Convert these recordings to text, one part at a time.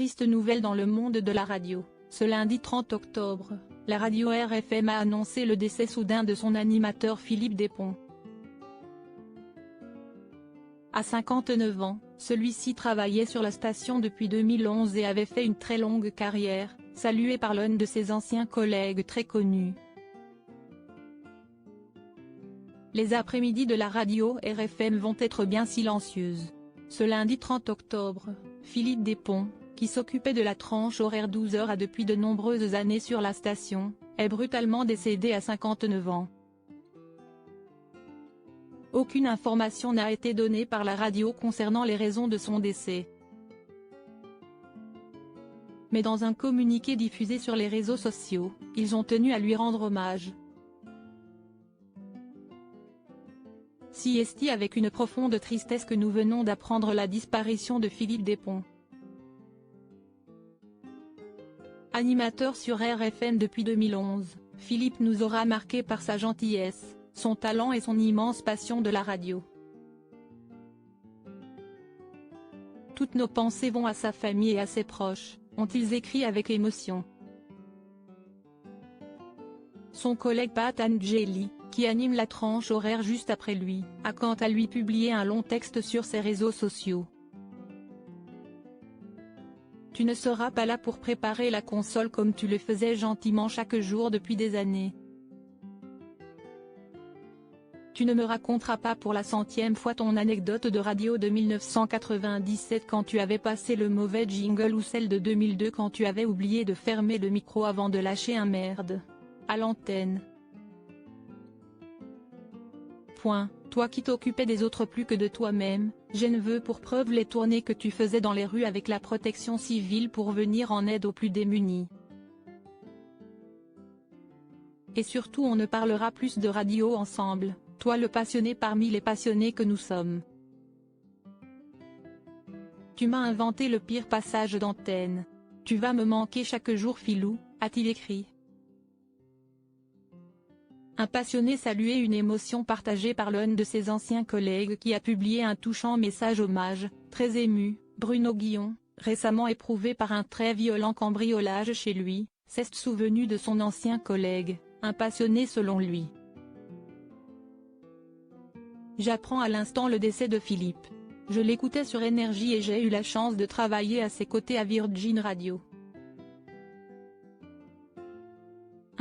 triste nouvelle dans le monde de la radio. Ce lundi 30 octobre, la radio RFM a annoncé le décès soudain de son animateur Philippe Despont. À 59 ans, celui-ci travaillait sur la station depuis 2011 et avait fait une très longue carrière, salué par l'un de ses anciens collègues très connus. Les après-midi de la radio RFM vont être bien silencieuses. Ce lundi 30 octobre, Philippe Despont, qui s'occupait de la tranche horaire 12h a depuis de nombreuses années sur la station, est brutalement décédé à 59 ans. Aucune information n'a été donnée par la radio concernant les raisons de son décès. Mais dans un communiqué diffusé sur les réseaux sociaux, ils ont tenu à lui rendre hommage. Si est avec une profonde tristesse que nous venons d'apprendre la disparition de Philippe Despont. Animateur sur RFM depuis 2011, Philippe nous aura marqué par sa gentillesse, son talent et son immense passion de la radio. Toutes nos pensées vont à sa famille et à ses proches, ont-ils écrit avec émotion. Son collègue Pat Angeli, qui anime la tranche horaire juste après lui, a quant à lui publié un long texte sur ses réseaux sociaux. Tu ne seras pas là pour préparer la console comme tu le faisais gentiment chaque jour depuis des années. Tu ne me raconteras pas pour la 100e fois ton anecdote de radio de 1997 quand tu avais passé le mauvais jingle ou celle de 2002 quand tu avais oublié de fermer le micro avant de lâcher un merde à l'antenne. Toi qui t'occupais des autres plus que de toi-même, je ne veux pour preuve les tournées que tu faisais dans les rues avec la protection civile pour venir en aide aux plus démunis. Et surtout on ne parlera plus de radio ensemble, toi le passionné parmi les passionnés que nous sommes. Tu m'as inventé le pire passage d'antenne. Tu vas me manquer chaque jour Philou, a-t-il écrit. Un passionné saluait une émotion partagée par l'un de ses anciens collègues qui a publié un touchant message hommage, très ému. Bruno Guillon, récemment éprouvé par un très violent cambriolage chez lui, s'est souvenu de son ancien collègue, un passionné selon lui. J'apprends à l'instant le décès de Philippe. Je l'écoutais sur Énergie et j'ai eu la chance de travailler à ses côtés à Virgin Radio.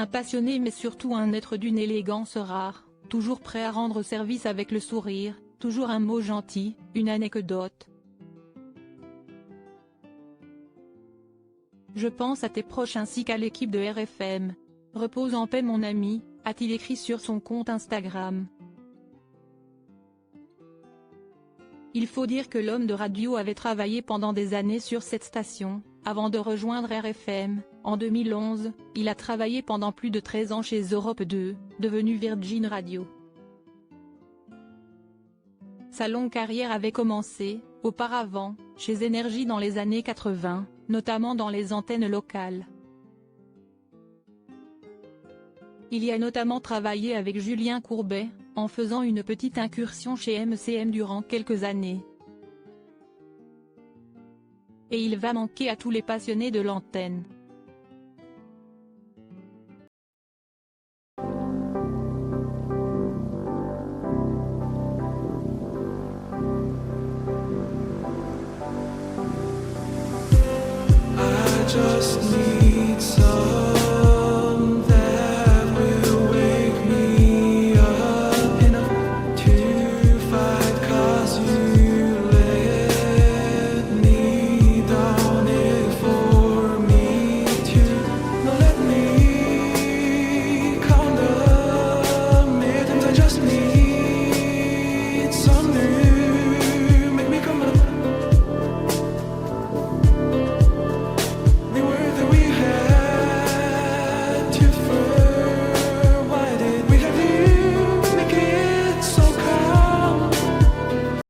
Un passionné mais surtout un être d'une élégance rare, toujours prêt à rendre service avec le sourire, toujours un mot gentil, une anecdote. Je pense à tes proches ainsi qu'à l'équipe de RFM. Repose en paix mon ami, a-t-il écrit sur son compte Instagram. Il faut dire que l'homme de radio avait travaillé pendant des années sur cette station, avant de rejoindre RFM. En 2011, il a travaillé pendant plus de 13 ans chez Europe 2, devenu Virgin Radio. Sa longue carrière avait commencé, auparavant, chez Énergie dans les années 80, notamment dans les antennes locales. Il y a notamment travaillé avec Julien Courbet, en faisant une petite incursion chez MCM durant quelques années. Et il va manquer à tous les passionnés de l'antenne.